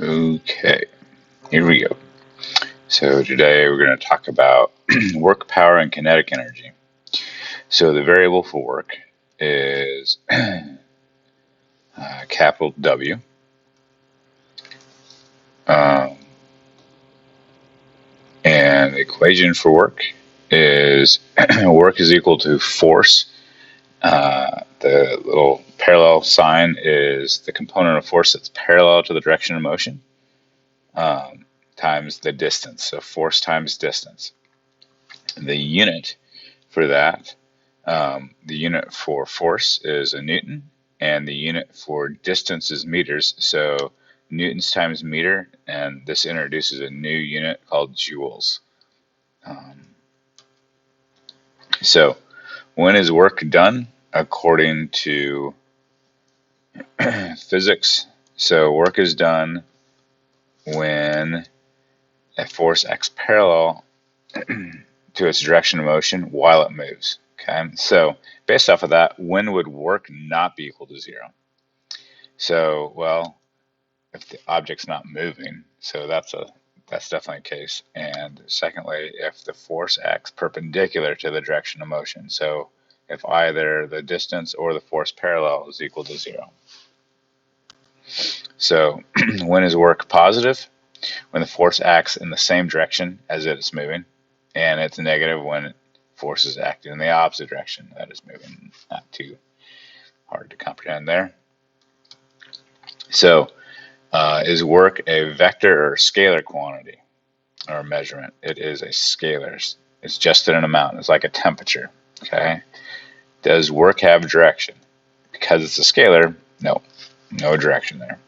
Okay, here we go. So today we're going to talk about work power and kinetic energy. So the variable for work is capital W. Um, and the equation for work is work is equal to force. The little parallel sign is the component of force that's parallel to the direction of motion times the distance. So force times distance. The unit for that, the unit for force is a Newton, and the unit for distance is meters. So newtons times meter, and this introduces a new unit called joules. So when is work done? According to physics, so work is done when a force acts parallel to its direction of motion while it moves. Okay, so based off of that, when would work not be equal to zero? So, well, if the object's not moving, so that's definitely a case. And secondly, if the force acts perpendicular to the direction of motion, so if either the distance or the force parallel is equal to zero. So when is work positive? When the force acts in the same direction as it is moving, and it's negative when force is acting in the opposite direction that is moving. Not too hard to comprehend there. So is work a vector or a scalar quantity or measurement? It is a scalar. It's just an amount. It's like a temperature. Okay. Does work have direction? Because it's a scalar, no direction there.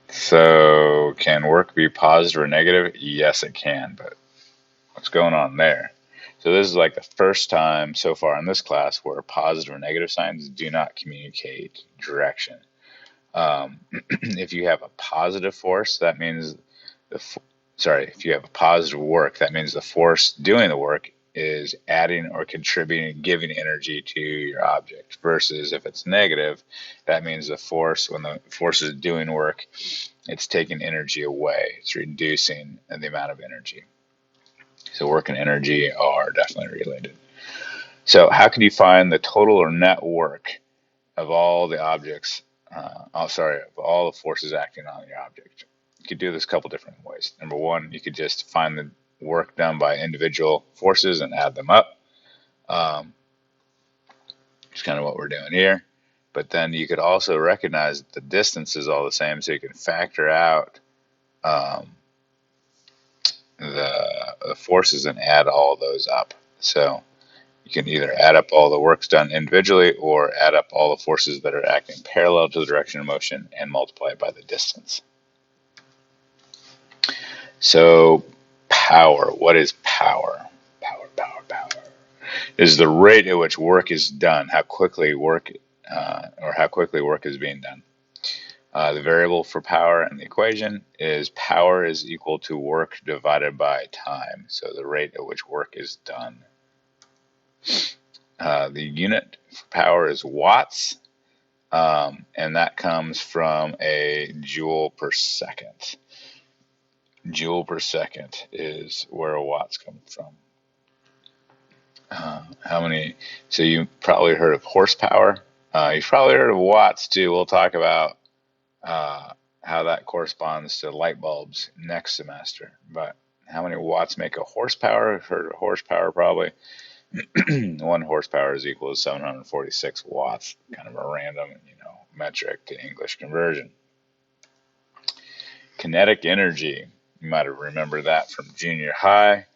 So can work be positive or negative? Yes, it can, but what's going on there? So this is like the first time so far in this class where positive or negative signs do not communicate direction. If you have a positive force, that means if you have a positive work, that means the force doing the work is adding or contributing, giving energy to your object. Versus if it's negative, that means the force, when the force is doing work, it's taking energy away. It's reducing the amount of energy. So work and energy are definitely related. So how can you find the total or net work of all the objects, of all the forces acting on your object? You could do this a couple different ways. Number one, you could just find the work done by individual forces and add them up. It's kind of what we're doing here. But then you could also recognize that the distance is all the same, so you can factor out the forces and add all those up. So you can either add up all the works done individually or add up all the forces that are acting parallel to the direction of motion and multiply it by the distance. So power, what is power? Power is the rate at which work is done, how quickly work is being done. The variable for power in the equation is power is equal to work divided by time. So the rate at which work is done. The unit for power is watts, and that comes from a joule per second. Joule per second is where a watts comes from. So you probably heard of horsepower. You've probably heard of watts too. We'll talk about how that corresponds to light bulbs next semester. But how many watts make a horsepower? You've heard of horsepower probably. 1 horsepower is equal to 746 watts. Kind of a random, metric to English conversion. Kinetic energy. You might have remembered that from junior high.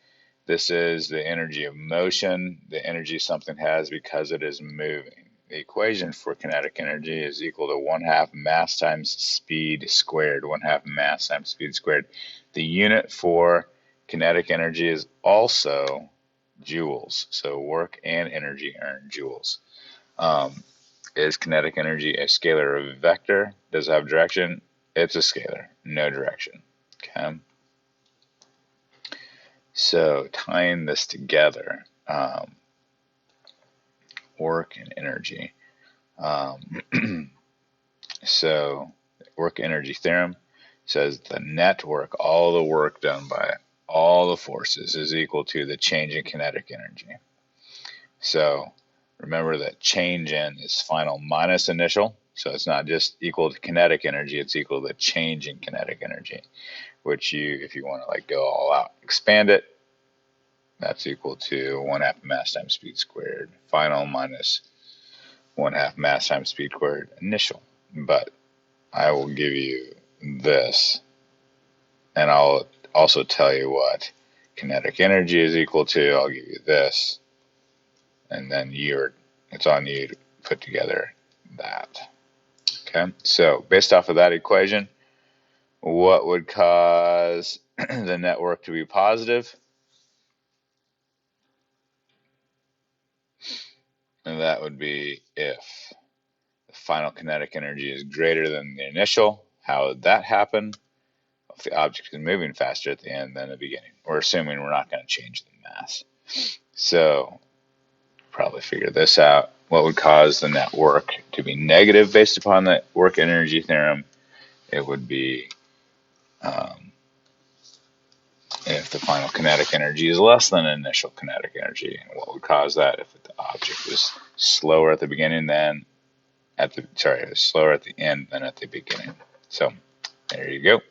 This is the energy of motion, the energy something has because it is moving. The equation for kinetic energy is equal to 1/2 mass times speed squared. 1/2 mass times speed squared. The unit for kinetic energy is also joules. So work and energy are in joules. Is kinetic energy a scalar or a vector? Does it have direction? It's a scalar, no direction. Okay. So tying this together, work and energy. So work energy theorem. says the net work, all the work done by all the forces, is equal to the change in kinetic energy. So remember that change in is final minus initial. So it's not just equal to kinetic energy, it's equal to the change in kinetic energy, which if you want to like go all out, expand it, that's equal to 1/2 mass times speed squared, final minus 1/2 mass times speed squared initial. But I will give you this, and I'll also tell you what kinetic energy is equal to. I'll give you this, and then it's on you to put together that. Okay, so based off of that equation, what would cause the network to be positive? And that would be if the final kinetic energy is greater than the initial. How would that happen? If the object is moving faster at the end than the beginning. We're assuming we're not going to change the mass. So probably figure this out. What would cause the net work to be negative based upon the work energy theorem? It would be if the final kinetic energy is less than initial kinetic energy. And what would cause that? If the object is slower at the beginning than slower at the end than at the beginning. So there you go.